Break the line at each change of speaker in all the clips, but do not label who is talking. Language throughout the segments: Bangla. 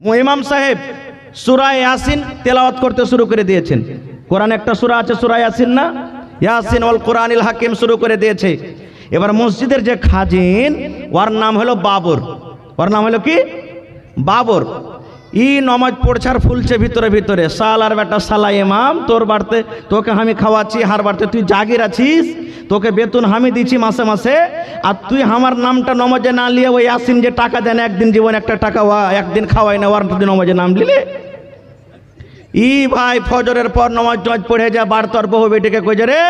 ইমাম সাহেব সূরা ইয়াসিন তেলাওয়াত করতে শুরু করে দিয়েছেন। কোরআন একটা সূরা আছে সূরা ইয়াসিন না, ইয়াসিন ওয়াল কোরআনিল হাকিম শুরু করে দিয়েছে। এবার মসজিদের যে খাজিন ওর নাম হলো বাবর, ওর নাম হলো কি বাবর। ই নমাজ পড়ছে আর ফুলছে ভিতরে ভিতরে, সালার বেটা সালা ইমাম, তোর বাড়তে তোকে আমি খাওয়াচ্ছি, হার বাড়তে তুই জাগির আছিস, তোকে বেতন আমি দিচ্ছি মাসে মাসে, আর তুই আমার নামটা নমাজে না লিয়ে ওই ইয়াসিন যে টাকা দেন একদিন জীবন একটা টাকা একদিন খাওয়াই না, ওর নমাজে নাম লিলে। ই ভাই ফজরের পর নমাজ টমাজ পড়ে যা বাড়তর বহু বেটিকে কইছে রে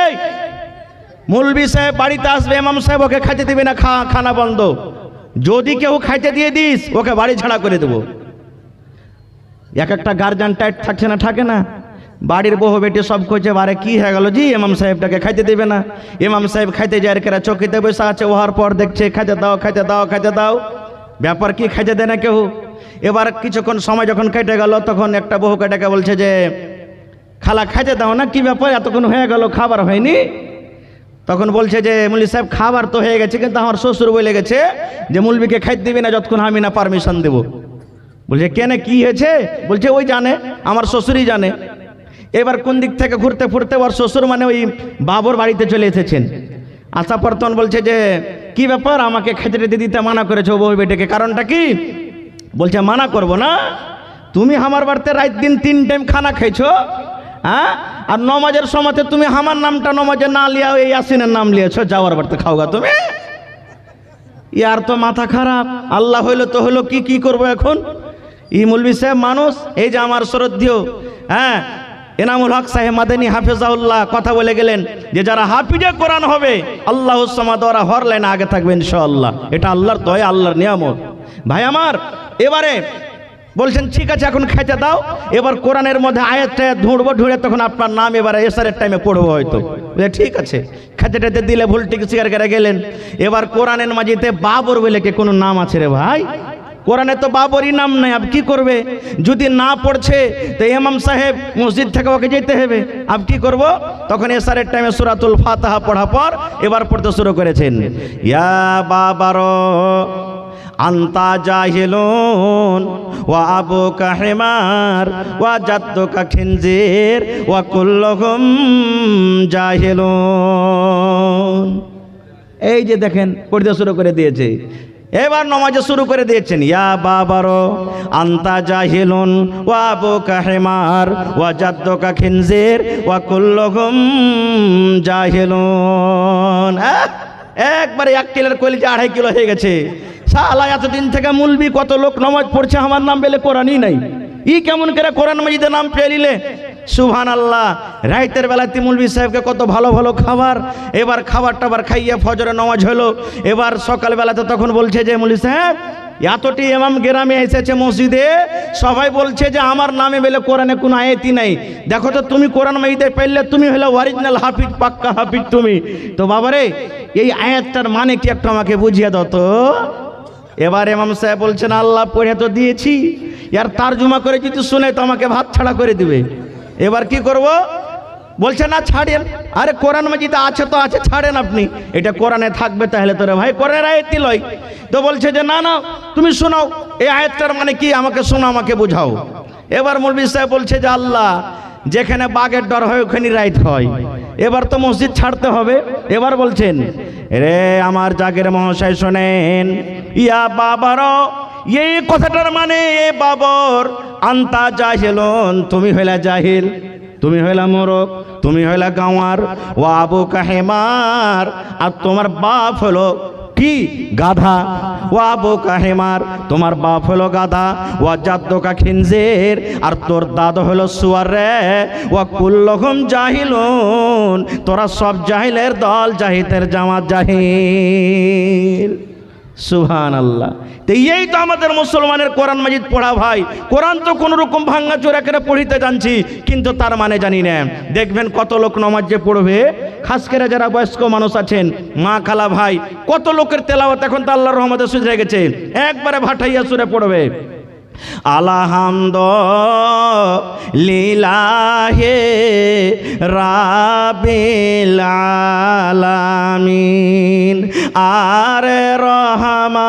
মুলবি সাহেব বাড়িতে আসবে, ইমাম সাহেব ওকে খাইতে দিবি না, খানা বন্ধ, যদি কেউ খাইতে দিয়ে দিস ওকে বাড়ি ছাড়া করে দেবো। এক একটা গার্জিয়ান টাইট থাকছে না, থাকে না, বাড়ির বহু বেটি সব কইছে বারে কি হয়ে গেল জি ইমাম সাহেবটাকে খাইতে দেবে না। ইমাম সাহেব খাইতে যায় কেরা চকিতে বসে আছে, ওহার পর দেখছে খাইতে দাও খাইতে দাও খাইতে দাও, ব্যাপার কি খাইতে দেয় না কেউ। এবার কিছুক্ষণ সময় যখন কেটে গেল তখন একটা বহু কেটাকে বলছে যে খালা খাইতে দাও না, কি ব্যাপার এতক্ষণ হয়ে গেল খাবার হয়নি। তখন বলছে যে মুল্লি সাহেব খাবার তো হয়ে গেছে, কিন্তু আমার শ্বশুর বলে গেছে যে মুলবিকে খাইতে দিবি না যতক্ষণ আমি না পারমিশন দেবো। বলছে কেন কি হয়েছে? বলছে ওই জানে, আমার শ্বশুরই জানে। এবার কোন দিক থেকে ঘুরতে ফুরতে ওর শ্বশুর মানে ওই বাবর বাড়িতে চলে এসেছেন। আশা পর তখন বলছে যে কি ব্যাপার আমাকে খেতে দিতে মানা করেছো বউ বেটাকে, কারণটা কি? বলছে মানা করবো না, তুমি আমার বাড়িতে রাত দিন 3 টাইম খানা খাইছো, হ্যাঁ, আর নমাজের সময়তে তুমি আমার নামটা নমাজে না লিয়া ওই ইয়াসিনের নাম লিয়েছো, যাওয়ার বাড়িতে খাওগা তুমি। ইয়ার তো মাথা খারাপ, আল্লাহ হইলো তো হলো, কি করবো এখন? ই মৌলভী সাহেব মানুষ, এই যে আমার শ্রদ্ধেয় হ্যাঁ এনামুল হক সাহেব মাদানী হাফেজাউল্লাহ কথা বলে গেলেন যে যারা হাফিজে কোরআন হবে আল্লাহুস সামাদ ওরা হর লাইনে আগে থাকবে ইনশাআল্লাহ, এটা আল্লাহর দয়া, আল্লাহর নিয়ামত। ভাই আমার এবারে বলছেন ঠিক আছে এখন খাইতে দাও, এবার কোরআনের মধ্যে আয়াতটা ঢুঁড়বো, ঢুঁড়ে তখন আপনার নাম এবারে এসারের টাইমে পড়বো হয়তো। ঠিক আছে খাইতে টাইতে দিলে ভুল ঠিক স্বীকার করে গেলেন। এবার কোরআনের মাঝিতে বাবর বলে কে কোনো নাম আছে রে ভাই? কোরআনে তো বাবরই নাম নাই, আব কি করবে? যদি না পড়ছে তো ইমাম সাহেব মসজিদ থেকে ওকে যেতে হবে, আব কি করব? তখন এসারের টাইমে সূরাতুল ফাতিহা পড়া পর এবার পড়তে শুরু করেছেন, ইয়া বাবারো আন্তা জাহিলুন ওয়া আবুকা হিমার ওয়া জাদ্দুকা খিনজির ওয়া কুল্লুহুম জাহিলুন। এই যে দেখেন পড়তে শুরু করে দিয়েছে, এবার নমাজে শুরু করে দিয়েছেন, ইয়া বাবারো আন্তা জাহিলুন ওয়া আবুকা হিমার ওয়া জাদ্দুকা খিনজির ওয়া কুল্লুহুম জাহিলুন। একবারে 1 কিলোর কলিজা 2.5 কিলো হয়ে গেছে। শালা এতদিন থেকে মুলবি কত লোক নামাজ পড়ছে, আমার নাম পেলে কোরআনই নাই, ই কেমন করে কোরআন মাজিদে নাম পেয়ে নিলে? সুবহানাল্লাহ। রাতের বেলাতে মুলবি সাহেবকে কত ভালো ভালো খাবার, এবার খাবার টাবার খাইয়ে ফজরে নামাজ হলো। এবার সকালবেলাতে তখন বলছে যে মুলবি সাহেব এতটি ইমাম গ্রামে এসেছে মসজিদে, সবাই বলছে যে আমার নামে বেলে কোরআনে কোনো আয়াতই নাই, দেখো তো তুমি কোরআন মাজিদে পেলে তুমি হলো অরিজিনাল হাফিজ, পাক্কা হাফিজ তুমি তো। বাবারে এই আয়াতটার মানে কি একটু আমাকে বুঝিয়ে দাও তো। এবার ইমাম সাহেব বলছেন আল্লাহ পড়ে তো দিয়েছি, ইয়ার তারজমা করে যদি শুনে তো আমাকে ভাত ছাড়া করে দিবে, এবার কি করব? বলছে না ছাড়েন, আরে কোরআন মাজিদে আছে তো আছে, ছাড়েন আপনি, এটা কোরআনে থাকবে তাহলে তোরে ভাই কোরআনের আয়াতই লয়। তো বলছে যে না না তুমি শোনাও এই আয়াতটার মানে কি, আমাকে শোনো, আমাকে বুঝাও। এবার মৌলভী সাহেব বলছে যে আল্লাহ যেখানে বাঘের ডর হয় ওখানে রাইত হয়, এবার তো মসজিদ ছাড়তে হবে। এবার বলছেন রে আমার জাগের মহাশয় শোনেন, ইয়া বাবারো এই কথাটার মানে এ বাবর আন্তা জাহিলুন, তুমি হইলা জাহিল, তুমি হইলা মোরক, তুমি হইলা গাওয়ার, ও আবুকা হিমার, আর তোমার বাপ হলো কি গাধা, ও আবুকা হিমার, তোমার বাপ হলো গাধা, ও জাদ্দুকা খিনজির, আর তোর দাদা হলো সুয়ার রে, ও কুল্লুহুম জাহিলুন, তোরা সব জাহিলের দল, জাহিদের জামাত জাহিল। সুবহানাল্লাহ। তো এই তো আমাদের মুসলমানের কোরআন মাজিদ পড়া ভাই, কোরআন তো কোনো রকম ভাঙ্গা চোরা করে পড়িতে জানছি, কিন্তু তার মানে জানি না। দেখবেন কত লোক নামাজ যে পড়বে, খাস করে যারা বয়স্ক মানুষ আছেন, মা খালা ভাই, কত লোকের তেলাওয়াত এখন তো আল্লাহর রহমতে সুঝে গেছে, একবারে ভাটাইয়া সুরে পড়বে আলহামদুলিল্লাহি রাব্বিল আলামিন আর রহমানির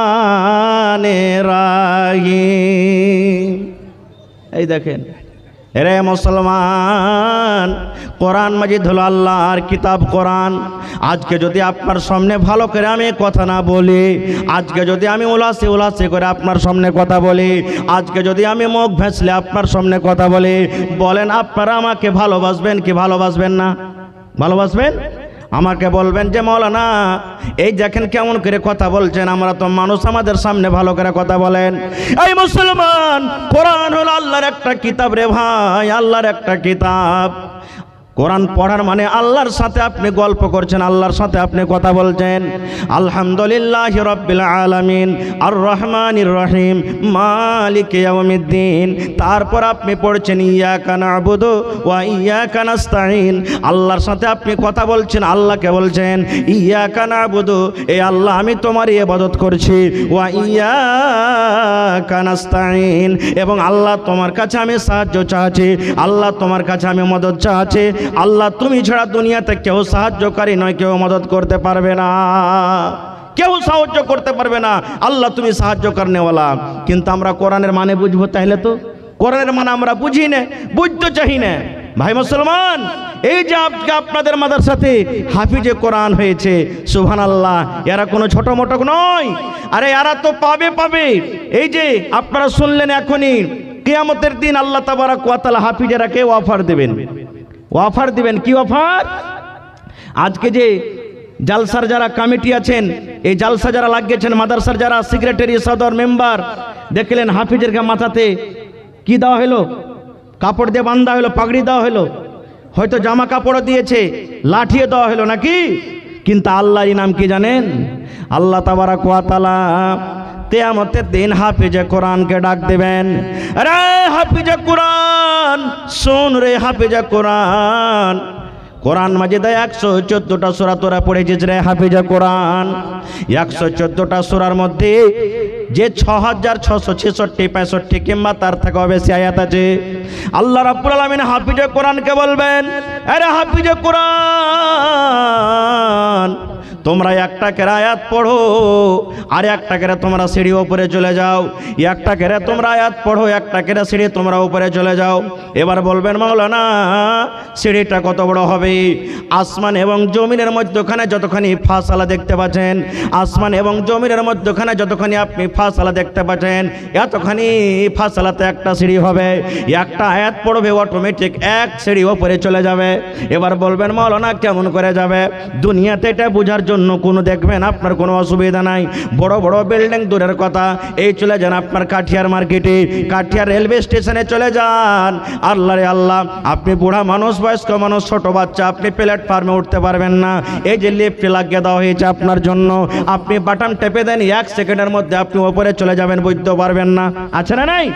রহিম। এই দেখেন, রে মুসলমান, কোরআন মাজিদ হলো আল্লাহর কিতাব কোরআন। আজকে যদি আপনার সামনে ভালো করে আমি কথা না বলি, আজকে যদি আমি উলাসে করে আপনার সামনে কথা বলি, আজকে যদি আমি মুখ ভেসলে আপনার সামনে কথা বলি, বলেন আপনারা আমাকে ভালোবাসবেন কি ভালোবাসবেন না? ভালোবাসবেন? আমাকে বলবেন যে মৌলানা এই দেখেন কেমন করে কথা বলছেন, আমরা তো মানুষ, আমাদের সামনে ভালো করে কথা বলেন। এই মুসলমান, কোরআন হলো আল্লাহর একটা কিতাব রে ভাই, আল্লাহর একটা কিতাব। কোরআন পড়ার মানে আল্লাহর সাথে আপনি গল্প করছেন, আল্লাহর সাথে আপনি কথা বলছেন। আলহামদুলিল্লাহি রাব্বিল আলামিন আর রহমানির রহিম মালিক ইয়াউমিদ্দিন। তারপর আপনি পড়ছেন ইয়াকা না'বুদু ওয়া ইয়াকা নাস্তাঈন। আল্লাহর সাথে আপনি কথা বলছেন, আল্লাহকে বলছেন ইয়াকা না'বুদু, এই আল্লাহ আমি তোমারই ইবাদত করছি, ওয়া ইয়াকা নাস্তাঈন, এবং আল্লাহ তোমার কাছে আমি সাহায্য চাচ্ছি, আল্লাহ তোমার কাছে আমি মদদ চাচ্ছি। আল্লাহ তুমি ছাড়া দুনিয়াতে কেউ সাহায্যকারী নয়, কেউ মদত করতে পারবে না, কেউ সাহায্য করতে পারবে না, আল্লাহ তুমি সাহায্য করনেওয়ালা। কিন্তু আমরা কোরআনের মানে বুঝবো, তাহলে তো কোরআনের মানে আমরা বুঝি না, বুঝতে চাই না। ভাই মুসলমান, এই যে আজকে আপনাদের মাদ্রাসাতে হাফিজে কোরআন হয়েছে, সুবহানাল্লাহ, এরা কোনো ছোট মোটো নয়, আরে এরা তো পাবে। এই যে আপনারা শুনলেন এখনই, কিয়ামতের দিন আল্লাহ তাবারাক ওয়া তাআলা হাফিজেরাকে অফার দেবেন। অফার দিবেন কি অফার? আজকে যে জালসার যারা কমিটি আছেন, এই জালসা যারা লাগিয়েছেন, মাদ্রাসার যারা সেক্রেটারি, সদর, মেম্বার, দেখলেন হাফিজের মাথাতে কি দেওয়া হলো? কাপড় দিয়ে বান্ধা হলো, পাগড়ি দেওয়া হলো, হয়তো জামা কাপড়ও দিয়েছে, লাঠিও দেওয়া হলো নাকি? কিন্তু আল্লাহর ইনাম কি জানেন? আল্লাহ তাবারাক ওয়া তাআলা কিয়ামতের দিন হাফিজে কোরআনকে ডাক দেবেন, রে হাফিজে কোরআন শোন, রে হাফিজে কোরআন। কোরআন মাজিদে 114টা সূরা তোরা পড়েছিস রে হাফিজে কোরআন। 114টা সূরার মধ্যে যে 6666, 65 কিংবা তার থেকেও বেশি আয়াত আছে। আল্লাহ রাব্বুল আলামিন হাফিজে কোরআনকে বলবেন, আরে হাফিজে কোরআন, তোমরা একটা করে আয়াত পড়ো, আর একটা করে তোমরা সিঁড়ি উপরে চলে যাও, একটা করে তোমরা আয়াত পড়ো, একটা করে সিঁড়ি তোমরা উপরে চলে যাও। এবার বলবেন মাওলানা সিঁড়িটা কত বড় হবে? আসমান এবং জমিনের মধ্যখানে যতখানি ফাসালা দেখতে পাচ্ছেন, আসমান এবং জমিনের মধ্যখানে যতখানি আপনি ফাসালা দেখতে পাচ্ছেন, এতখানি ফাসালাতে একটা সিঁড়ি হবে, একটা আয়াত পড়বে অটোমেটিক এক সিঁড়ি উপরে চলে যাবে। এবার বলবেন মাওলানা কেমন করে যাবে? দুনিয়াতে এটা বোঝার জন্য কোনো দেখবেন আপনার কোনো অসুবিধা নাই, বড় বড় বিল্ডিং দূরের কথা, এই চলে যান আপনার কাঠিয়ার মার্কেটে, কাঠিয়ার রেলওয়ে স্টেশনে চলে যান। আল্লাহ রে আল্লাহ, আপনি বুড়া মানুষ, বয়স্ক মানুষ, ছোট বাচ্চা, আপনি প্ল্যাটফর্মে উঠতে পারবেন না, এই যে লিফট লাগিয়ে দেওয়া হয়েছে আপনার জন্য, আপনি বাটন টেপে দেন, 1 সেকেন্ডের মধ্যে আপনি উপরে চলে যাবেন, বুঝতে পারবেন না, আছে না নাই?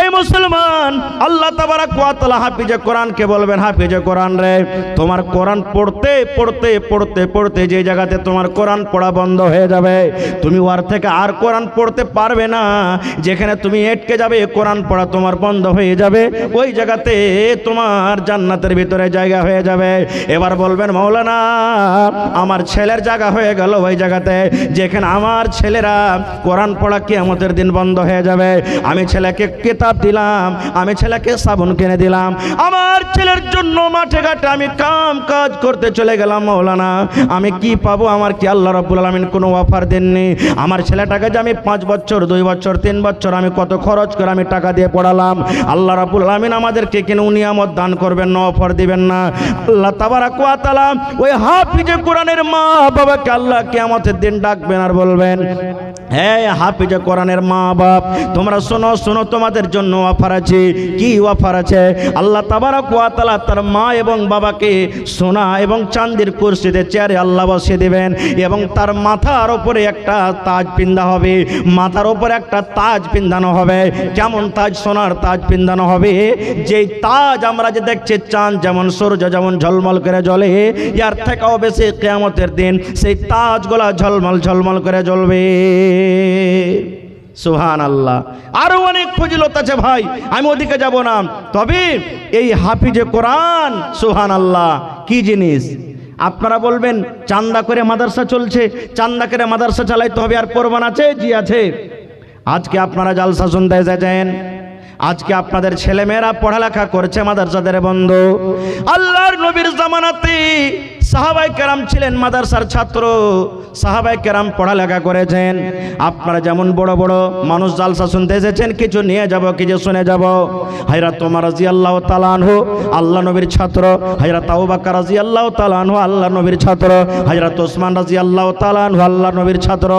এই মুসলমান, আল্লাহ তাবারাক ওয়া তাআলা হাফিজে কোরআনকে বলবেন, হাফিজে কোরআন রে, তোমার কোরআন পড়তে পড়তে পড়তে পড়তে যে জায়গাতে তোমার কোরআন পড়া বন্ধ হয়ে যাবে, তুমি ওর থেকে আর কোরআন পড়তে পারবে না, যেখানে তুমি আটকে যাবে, কোরআন পড়া তোমার বন্ধ হয়ে যাবে, ওই জায়গাতে তোমার জান্নাতের ভিতরে জায়গা হয়ে যাবে। এবার বলবেন মাওলানা আমার ছেলের জায়গা হয়ে গেল ওই জায়গাতে, যেখানে আমার ছেলেরা কোরআন পড়া কিয়ামতের দিন বন্ধ হয়ে যাবে। আমি ছেলেকে কিতাব দিলাম, আমি ছেলেকে সাবুন কিনে দিলাম, আমার ছেলের জন্য মাঠে ঘাটে আমি কাজ করতে চলে গেলাম, মাওলানা আমি কি পাবো? আমার কি আল্লাহ রাব্বুল আলামিন কোনো অফার দেননি? আমার ছেলেটাকে যে আমি 5 বছর, 2 বছর, 3 বছর আমি কত খরচ করে আমি টাকা দিয়ে পড়ালাম, আল্লাহ রাব্বুল আলামিন আমাদেরকে কোনো নিয়ামত দান করবেন না, অফার দিবেন না? আল্লাহ তাবারাক ওয়া তাআলা ওই হাফিজে কোরআনের মা বাবাকে আল্লাহ কিয়ামতের দিন ডাকবেন আর বলবেন, হ্যাঁ হাফিজে কোরআনের মা বাপ, তোমরা শোনো শোনো, তোমাদের জন্য অফার আছে। কি অফার আছে? আল্লাহ তাবারাক ওয়া তাআলা তার মা এবং বাবাকে সোনা এবং চাঁদির কুরসিতে, চেয়ারে আল্লাহ বসিয়ে দেবেন, এবং তার মাথার উপরে একটা তাজ পিন্দা হবে, মাথার উপরে একটা তাজ পিন্দানো হবে। কেমন তাজ? সোনার তাজ পিন্দানো হবে, যেই তাজ আমরা যে দেখছি চাঁদ যেমন, সূর্য যেমন ঝলমল করে জ্বলে, এর থেকেও বেশি কিয়ামতের দিন সেই তাজগুলা ঝলমল ঝলমল করে জ্বলবে। সুবহানাল্লাহ। আরো অনেক ফজিলত আছে ভাই, আমি ওদিকে যাব না, তবে এই হাফিজে কোরআন সুবহানাল্লাহ কি জিনিস? আপনারা বলবেন চান্দা করে মাদ্রাসা চলছে, চান্দা করে মাদ্রাসা চালাইতে হবে, আর প্রমাণ আছে? জি আছে। আজকে আপনারা জালসা শুনতে এসেছেন, আজকে আপনাদের ছেলেমেয়েরা পড়ালেখা করছে মাদ্রাসাদের বন্ধু। আল্লাহর নবীর জামানাতে সাহাবায়ে কেরাম ছিলেন মাদ্রাসার ছাত্র, সাহাবায়ে কেরাম পড়ালেখা করেছেন। আপনারা যেমন বড় বড় মানুষ জালসা শুনতে এসেছেন, কিছু নিয়ে যাব কিছু শুনে যাব। হযরত ওমর রাদিয়াল্লাহু তাআলা আনহু আল্লাহ নবীর ছাত্র, হযরত আবু বকর রাদিয়াল্লাহু তাআলা আনহু আল্লাহ নবীর ছাত্র, হযরত ওসমান রাদিয়াল্লাহু তাআলা আনহু আল্লাহ নবীর ছাত্র।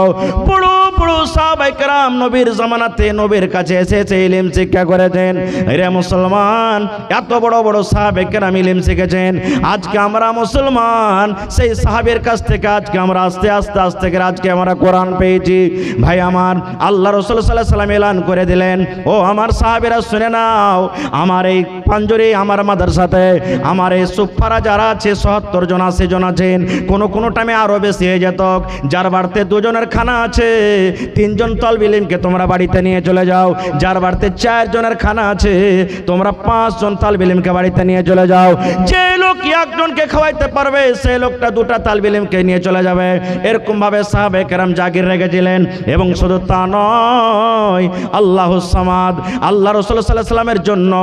বড় বড় সাহাবায়ে কেরাম নবীর জামানাতে নবীর কাছে এসে ইলম শিক্ষা করেছেন। রে মুসলমান, এত বড় বড় সাহাবায়ে কেরাম ইলম শিখেছেন। আজকে আমরা মুসলমান, সেই সাহাবের কাছ থেকে আজকে আমরা আস্তে আস্তে করে আজকে আমরা কোরআন পেয়েছি। ভাই আমার, আল্লাহ রাসূল সাল্লাল্লাহু আলাইহি সাল্লাম এলান করে দিলেন, ও আমার সাহাবীরা শুনে নাও, আমার এই পাঞ্জরি আমার মাদ্রাসাতে আমার এই সুফারা যারা আছে ৭০ জন ৮০ জন আছেন, কোনো টাইমে আরো বেশি হয়ে যেত। যার বাড়িতে 2 জনের খানা আছে 3 জন তালিবে ইলমকে তোমরা বাড়িতে নিয়ে চলে যাও। যার বাড়িতে 4 জনের খানা আছে তোমরা 5 জন তালিবে ইলমকে বাড়িতে নিয়ে চলে যাও। যে লোক একজনকে খাওয়াইতে পারবে সেই লোকটা 2টা তালিবে ইলমকে নিয়ে চলে যাবে। এরকম ভাবে সাহাবায়ে কেরাম জাগির রেখেছিলেন। এবং শুধু তা নয়, আল্লাহুস সামাদ, আল্লাহ রাসূল সাল্লাল্লাহু আলাইহি সাল্লামের জন্য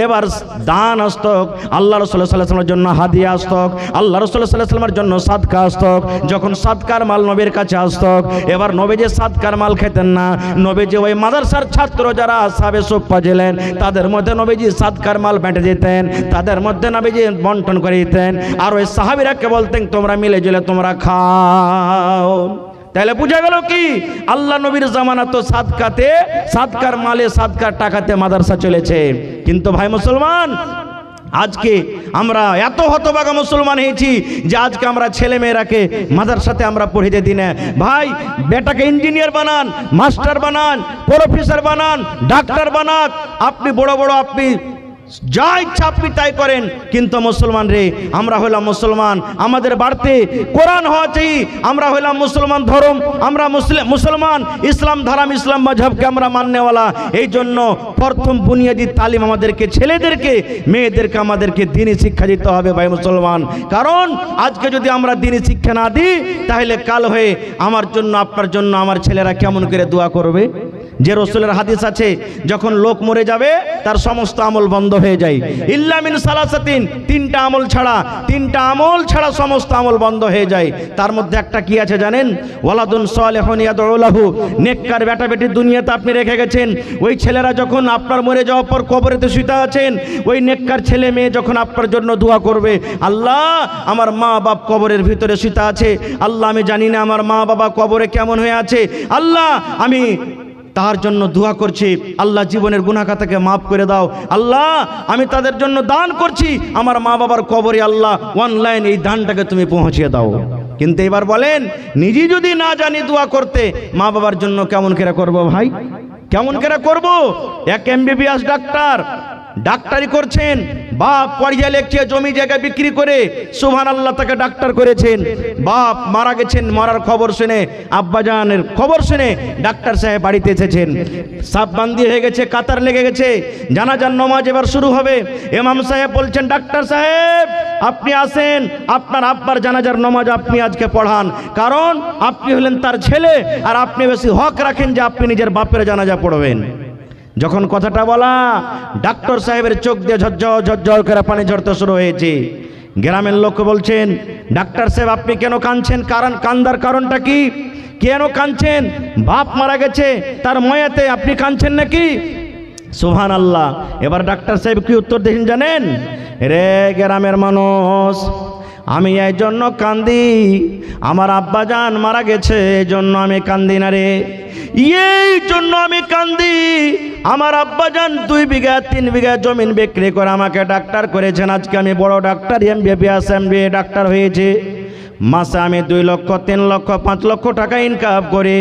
এবার দান আসতক, আল্লাহ রাসূল সাল্লাল্লাহু আলাইহি সাল্লামের জন্য হাদিয়া আসতক, আল্লাহ রাসূল সাল্লাল্লাহু আলাইহি সাল্লামের জন্য সাদকা আসতক। যখন সাদকার মাল নবীর কাছে আসতক, এবার নবী যে সাদকার মাল খেতেন না, নবীজি ওই মাদ্রাসার ছাত্র যারা আসহাবে সুফফা ছিলেন তাদের মধ্যে নবীজি সাদকার মাল বেঁটে দিতেন, তাদের মধ্যে নবীজি বন্টন করে দিতেন। আর ওই সাহাবীরাকে বলতেন তোমরা মিলে জুলে তোমরা খাও। তাহলে বুঝা গেল কি, আল্লাহ নবীর জামানা তো সাদকাতে, সাদকার মালে সাদকার টাকাতে মাদ্রাসা চলেছে। কিন্তু ভাই মুসলমান, আজকে আমরা এত হতভাগা মুসলমান হয়েছি যে আজকে আমরা ছেলে মেয়েরাকে মাদ্রাসাতে আমরা পড়িয়ে দিই না। ভাই, বেটাকে ইঞ্জিনিয়ার বানান, মাস্টার বানান, প্রফেসর বানান, ডাক্তার বানান, আপনি বড় বড় আপনি যা ইচ্ছা আপনি তাই করেন। কিন্তু মুসলমান রে, আমরা হলাম মুসলমান, আমাদের বাড়িতে কোরআন হওয়া চাই। আমরা হলাম মুসলমান ধর্ম, আমরা মুসলমান, ইসলাম ধর্ম, ইসলাম মাযহাবকে আমরা মাননেওয়ালা। এই জন্য প্রথম বুনিয়াদি তালিম আমাদেরকে, ছেলেদেরকে মেয়েদেরকে আমাদেরকে দ্বীনি শিক্ষা দিতে হবে ভাই মুসলমান। কারণ আজকে যদি আমরা দ্বীনি শিক্ষা না দিই, তাহলে কাল হয়ে আমার জন্য, আপনার জন্য আমার ছেলেরা কেমন করে দোয়া করবে? যে রাসূলের হাদিস আছে, যখন লোক মরে যাবে তার সমস্ত আমল বন্ধ হয়ে যায়, ইল্লা মিন সালাসাতিন, 3টা আমল ছাড়া সমস্ত আমল বন্ধ হয়ে যায়। তার মধ্যে একটা কি আছে জানেন? ওয়ালাদুন সালিহুন ইয়াদউ লাহু, নেককার বেটা বেটি দুনিয়াতে আপনি রেখে গেছেন। ওই ছেলেরা যখন আপনার মরে যাওয়ার পর কবরেতে শুতে আছেন, ওই নেককার ছেলে মেয়ে যখন আপনার জন্য দোয়া করবে, আল্লাহ আমার মা বাপ কবরের ভিতরে শুতে আছে, আল্লাহ আমি জানি না আমার মা বাবা কবরে কেমন হয়ে আছে, আল্লাহ আমি তার জন্য দোয়া করছি, আল্লাহ জীবনের গুনাহ খাতাকে মাফ করে দাও, আল্লাহ আমি তাদের জন্য দান করছি, আমার মা বাবার কবরে আল্লাহ অনলাইন এই দানটাকে তুমি পৌঁছিয়ে দাও। কিন্তু এবার বলেন, নিজে যদি না জানি দোয়া করতে, মা বাবার জন্য কেমন করে করব ভাই? কেমন করে করব? এক MBBS ডাক্তার ডাক্তারি করছেন, বাপ পড়িয়া লেখছে, জমি জায়গা বিক্রি করে সুবহানাল্লাহ তাকে ডাক্তার করেছেন। বাপ মারা গেছেন, মরার খবর শুনে, আব্বাজানের খবর শুনে ডাক্তার সাহেব বাড়িতে এসেছেন। সাববান্দি হয়ে গেছে, কাতার লেগে গেছে, জানাজার নামাজ এবার শুরু হবে। ইমাম সাহেব বলছেন, ডাক্তার সাহেব আপনি আসেন, আপনার আব্বার জানাজার নামাজ আপনি আজকে পড়ান, কারণ আপনি হলেন তার ছেলে, আর আপনি বেশি হক রাখেন যে আপনি নিজের বাপের জানাজা পড়বেন। যখন কথাটা বলা, ডাক্তার সাহেবের চোখ দিয়ে ঝরঝর করে পানি ঝরতে শুরু হয়েছে। গ্রামের লোক বলছেন, ডাক্তার সাহেব আপনি কেন কাঁদছেন? কারণ কান্দার কারণটা কি? কেন কাঁদছেন? বাপ মারা গেছে, তার ময়াতে আপনি কাঁদছেন নাকি? সুবহানাল্লাহ। এবার ডাক্তার সাহেব কি উত্তর দিয়েছেন জানেন? রে গ্রামের মানুষ, আমি এই জন্য কান্দি, আমার আব্বাজান মারা গেছে, এই জন্য আমি কান্দি না রে। এই জন্য আমি কান্দি, আমার আব্বাজান 2 বিঘা 3 বিঘা জমিন বিক্রি করে আমাকে ডাক্তার করেছেন। আজকে আমি বড় ডাক্তার, MBBS MBA ডাক্তার হয়েছে। মাসে আমি 2 লক্ষ 3 লক্ষ 5 লক্ষ টাকা ইনকাম করি।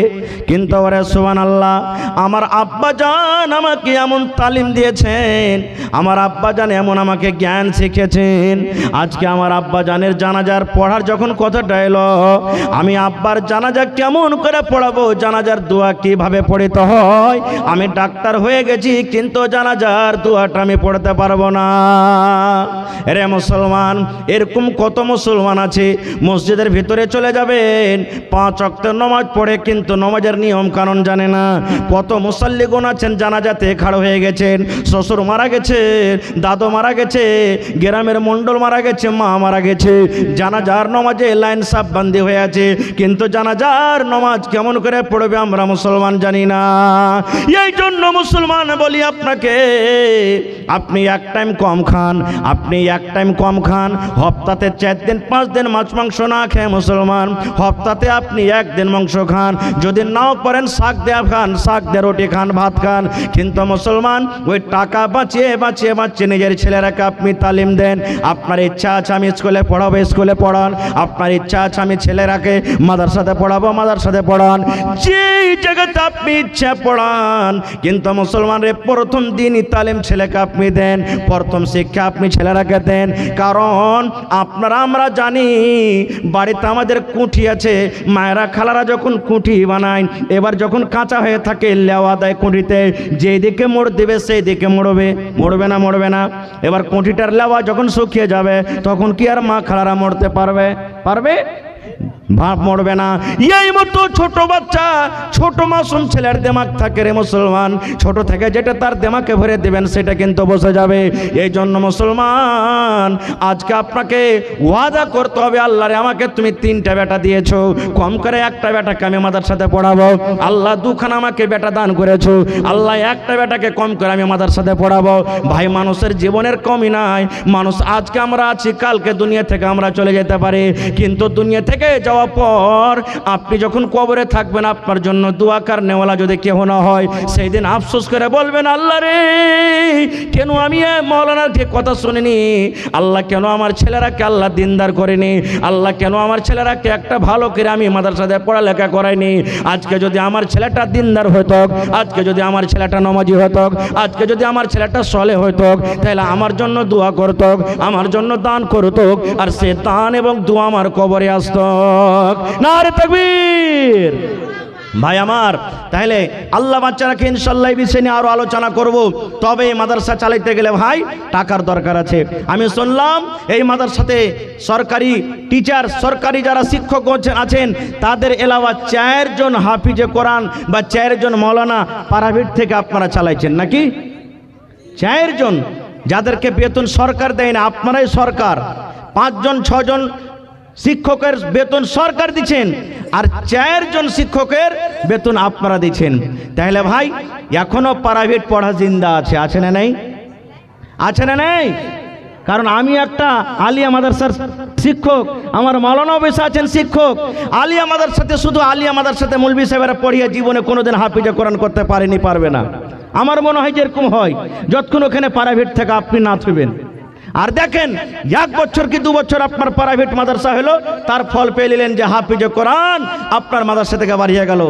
কিন্তু ওরে সুবহানাল্লাহ, আমার আব্বাজান আমাকে এমন তালিম দিয়েছেন, আমার আব্বাজান এমন আমাকে জ্ঞান শিখেছেন। আজকে আমার আব্বাজানের জানাজার পড়ার যখন কথাটা এলো, আমি আব্বার জানাজা কেমন করে পড়াবো, জানাজার দোয়া কিভাবে পড়তে হয়, আমি ডাক্তার হয়ে গেছি কিন্তু জানাজার দোয়াটা আমি পড়তে পারবো না। রে মুসলমান, এরকম কত মুসলমান আছে মসজিদ মসজিদের ভিতরে চলে যাবেন, 5 ওয়াক্ত নামাজ পড়ে কিন্তু নামাজের নিয়ম কানুন জানে না। কত মুসাল্লিগণ আছেন জানাজাতে খাড়া হয়ে গেছেন, শ্বশুর মারা গেছে, দাদু মারা গেছে, গ্রামের মণ্ডল মারা গেছে, মা মারা গেছে, জানাজার নামাজে লাইন সাপ বান্দি হয়ে আছে, কিন্তু জানাজার নামাজ কেমন করে পড়বে আমরা মুসলমান জানি না। এই জন্য মুসলমান বলি আপনাকে, আপনি এক টাইম কম খান, আপনি এক টাইম কম খান, হপ্তাতে 4 দিন 5 দিন মাছ মাংস না খেয়ে মুসলমান, হপ্তাতে আপনি 1 দিন মাংস খান, যদি নাও পারেন শাক দেয়া খান, শাক দিয়ে রুটি খান, ভাত খান, কিন্তু মুসলমান ওই টাকা বাঁচিয়ে বাঁচিয়ে বাঁচিয়ে নিজের ছেলেরাকে আপনি তালিম দেন। আপনার ইচ্ছা আছে আমি স্কুলে পড়াবো, স্কুলে পড়ান, আপনার ইচ্ছা আছে আমি ছেলেরাকে মাদ্রাসাতে পড়াবো, মাদ্রাসাতে পড়ান, যেই জায়গাতে আপনি ইচ্ছা পড়ান, কিন্তু মুসলমানের প্রথম দিনই তালিম ছেলেকে আপনি দেন, প্রথম শিক্ষা আপনি ছেলেরাকে দেন। কারণ আপনারা আমরা জানি বাড়িতে আমাদের কুঠি আছে, মায়েরা খালারা যখন কুঠি বানায়, এবার যখন কাঁচা হয়ে থাকে লেওয়া দেয় কুঠিতে, যেই দিকে মোড় দেবে সেই দিকে মোড়বে, মোড়বে না মোড়বে না। এবার কুঠিটার লেওয়া যখন শুকিয়ে যাবে তখন কি আর মা খালারা মোড়তে পারবে? পারবে? ভাব মরবে না। এই মতো ছোট বাচ্চা, ছোট মাসুম ছেলের দিমাগ থাকে রে মুসলমান, ছোট থেকে যেটা তার দিমাগে ভরে দেবেন সেটা কিন্তু বসে যাবে। এই জন্য মুসলমান আজকে আপনাকে ওয়াদা করতে হবে, আল্লাহরে আমাকে তুমি 3টা বেটা দিয়েছো, কম করে একটা বেটাকে আমি মাদ্রাসাতে পড়াবো। আল্লাহ 2খানা আমাকে বেটা দান করেছো, আল্লাহ একটা বেটাকে কম করে আমি মাদ্রাসাতে পড়াবো। ভাই মানুষের জীবনের কমই নাই, মানুষ আজকে আমরা আছি, কালকে দুনিয়া থেকে আমরা চলে যেতে পারি, কিন্তু দুনিয়া থেকে যাওয়ার পর আপনি যখন কবরে থাকবেন, আপনার জন্য দোয়া করনেওয়ালা যদি কেউ না হয়, সেই দিন আফসোস করে বলবেন, আল্লাহ রে কেন আমি মাওলানার কথা শুনিনি, আল্লাহ কেন আমার ছেলেরাকে আল্লাহ দিনদার করেনি, আল্লাহ কেন আমার ছেলেরাকে একটা ভালো করে আমি মাদ্রাসাতে পড়ালেখা করাইনি। আজকে যদি আমার ছেলেটা দিনদার হতো, আজকে যদি আমার ছেলেটা নামাজি হতো, আজকে যদি আমার ছেলেটা সলে হতো, তাহলে আমার জন্য দোয়া করত, আমার জন্য দান করত, আর সে দান এবং দোয়া আমার কবরে আসতো। নারে তাকবীর। ভাই আমার, তাহলে আল্লাহ বাচ্চারাকে ইনশাল্লাহ বিষয় নিয়ে আরো আলোচনা করব। তবে এই মাদ্রাসা চালাইতে গেলে ভাই টাকার দরকার আছে। আমি শুনলাম এই মাদ্রাসাতে সরকারি টিচার, সরকারি যারা শিক্ষক আছেন তাদের এলাকা 4 জন হাফিজে কোরআন বা 4 জন মৌলানা প্রাইভেট থেকে আপনারা চালাইছেন নাকি? 4 জন, যাদেরকে বেতন সরকার দেয় না, আপনারাই সরকার। 5 জন 6 জন শিক্ষকের বেতন সরকার দিচ্ছেন, আর 4 জন শিক্ষকের বেতন আপনারা দিচ্ছেন। তাহলে ভাই এখনো প্রাইভেট পড়া জিন্দা আছে, আছে না নেই? আছে না নেই? কারণ আমি একটা আলিয়া মাদ্রাসার শিক্ষক, আমার মাওলানা বসে আছেন শিক্ষক। আলিয়া মাদ্রাসাতে শুধু আলিয়া মাদ্রাসাতে মৌলভী সাহেবেরা পড়িয়ে জীবনে কোনোদিন হাফিজে কোরআন করতে পারেনি, পারবে না। আমার মনে হয় যেরকম হয়, যতক্ষণ ওখানে প্রাইভেট থেকে আপনি না থাকবেন। আর দেখেন 1 বছর কি 2 বছর আপনার প্রাইভেট মাদ্রাসা হলো, তার ফল পেয়ে নিলেন যে হাফিজে কোরআন আপনার মাদ্রাসা থেকে বাড়িয়ে গেল।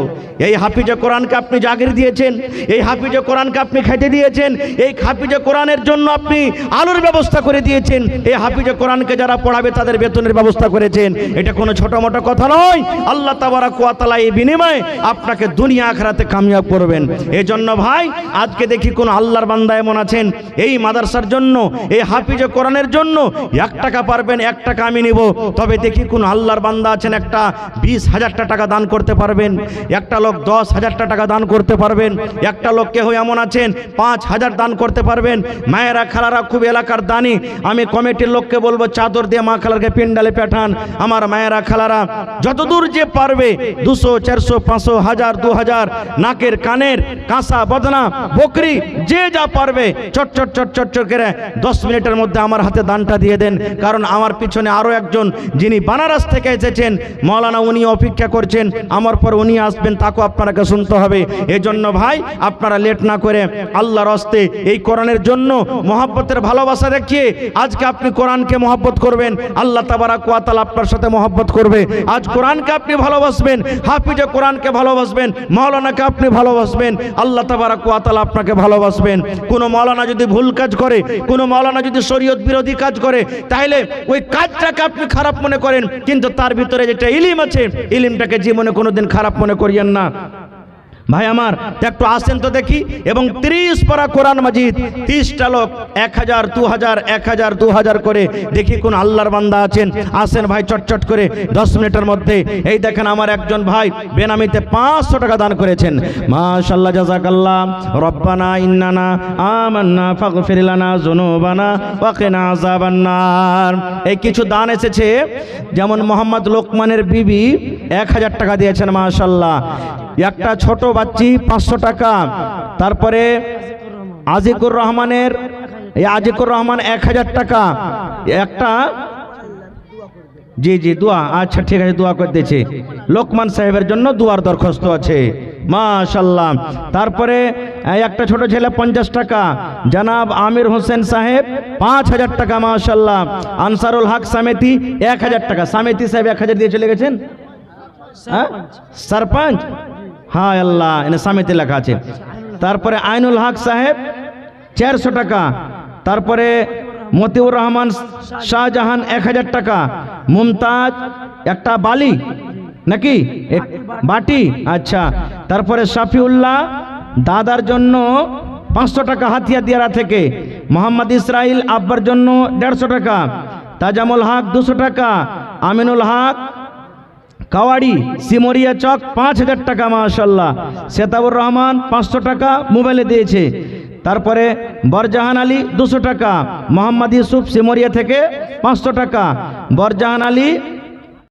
এই হাফিজে কোরআনকে আপনি জাগির দিয়েছেন, এই হাফিজে কোরআনকে আপনি খেতে দিয়েছেন, এই হাফিজে কোরআনের জন্য আপনি আলোর ব্যবস্থা করে দিয়েছেন, এই হাফিজে কোরআনকে যারা পড়াবে তাদের বেতনের ব্যবস্থা করেছেন। এটা কোনো ছোট মোটো কথা নয়। আল্লাহ তাবারাক ওয়া তাআলা এই বিনিময়ে আপনাকে দুনিয়া আখিরাতে কামিয়াব করবেন। এই জন্য ভাই আজকে দেখি কোন আল্লাহর বান্দা এমন আছেন এই মাদ্রাসার জন্য, এই হাফিজে কোরআনের জন্য 1 টাকা পারবেন, 1 টাকা আমি নিব। তবে দেখি কোন আল্লাহর বান্দা আছেন একটা 20,000 টাকা দান করতে পারবেন, একটা লোক 10,000 টাকা দান করতে পারবেন, একটা লোক কেউ এমন আছেন 5,000 দান করতে পারবেন। মায়েরা খালারা খুব এলাকার দানি, আমি কমিটির লোককে বলবো চাদর দিয়ে মা খালারকে পিন্ডালে পাঠান। আমার মায়েরা খালারা যতদূর যে পারবে 200, 400, 500, 1000, 2000 নাকের কানের কাঁসা বদনা বকরি যে যা পারবে চট চট চট চট চট করে 10 মিনিটের মধ্যে আমার হাতে দানটা দিয়ে দেন। কারণ আমার পিছনে আরো একজন যিনি বানারস থেকে এসেছেন মাওলানা, উনি অপেক্ষা করছেন, আমার পর উনি আসবেন, তাকে আপনাকে শুনতে হবে। এই জন্য ভাই আপনারা লেট না করে আল্লাহর হস্তে এই কোরআনের জন্য মহব্বতের ভালোবাসা দেখিয়ে আজকে আপনি কোরআনকে মহব্বত করবেন, আল্লাহ তাবারাক ওয়া তাআলা আপনার সাথে মহব্বত করবে। আজ কোরআনকে আপনি ভালোবাসবেন, হাফিজে কোরআনকে ভালোবাসবেন, মাওলানাকে আপনি ভালোবাসবেন, আল্লাহ তাবারাক ওয়া তাআলা আপনাকে ভালোবাসবেন। কোনো মাওলানা যদি ভুল কাজ করে, কোনো মাওলানা যদি শরীয়ত বিরোধী কাজ করে, তাহলে ওই কাজটাকে আপনি খারাপ মনে করেন, কিন্তু তার ভিতরে যেটা ইলম আছে, ইলমটাকে জীবনে কোনোদিন খারাপ মনে করিয়েন না। ভাই আমার, তো একটু আসেন তো দেখি। এবং 30 পারা কোরআন মাজিদ, 30টা লোক, 1000 2000 1000 2000 করে, দেখি কোন আল্লাহর বান্দা আছেন। আসেন ভাই, চটচট করে 10 মিনিটের মধ্যে। এই দেখেন আমার একজন ভাই বেনামিতে 500 টাকা দান করেছেন। মাশাআল্লাহ, জাযাকাল্লাহ। রব্বানা ইন্নানা আমান্না ফাগফির লানা যুনুবানা ওয়া কিনা আযাবান্নার। এই কিছু দান এসেছে, যেমন মোহাম্মদ লোকমানের বিবি 1000 টাকা দিয়েছেন, মাশাআল্লাহ। একটা ছোট বাচ্চি 500 টাকা। তারপরে আজিকুর রহমান 1000 টাকা। একটা জি জি দোয়া, আচ্ছা ঠিক আছে, দোয়া করে দিয়েছে। লোকমান সাহেবের জন্য দোয়ার দরখাস্ত আছে, মাশাআল্লাহ। তারপরে একটা ছোট ছেলে 50 টাকা। জনাব আমির হোসেন সাহেব 5000 টাকা, মাশাআল্লাহ। আনসারুল হক সামেতি 1000 টাকা। সামেতি সাহেব 1000 দিয়ে চলে গেছেন। হ্যাঁ, সরপঞ্চ, হ্যাঁ আল্লাহ, এনে সামেতি লেখা আছে। তারপরে আইনুল হক সাহেব 400 টাকা। তারপরে মতিউর রহমান শাহজাহান 1000 টাকা। মুমতাজ একটা বালি নাকি বাটি, আচ্ছা। তারপরে শাফিউল্লাহ দাদার জন্য 500 টাকা হাতিয়া দিয়ারা থেকে। মোহাম্মদ ইসরাইল আব্বার জন্য 150 টাকা। তাজামুল হক 200 টাকা। আমিনুল হক কাওয়াড়ি সিমরিয়া চক 5000 টাকা, মাশাআল্লাহ। সেতাবুর রহমান 500 টাকা মোবাইলে দিয়েছে। তারপরে বরজাহান আলী 200 টাকা। মোহাম্মদ ইউসুফ সিমরিয়া থেকে 500 টাকা। বরজাহান আলী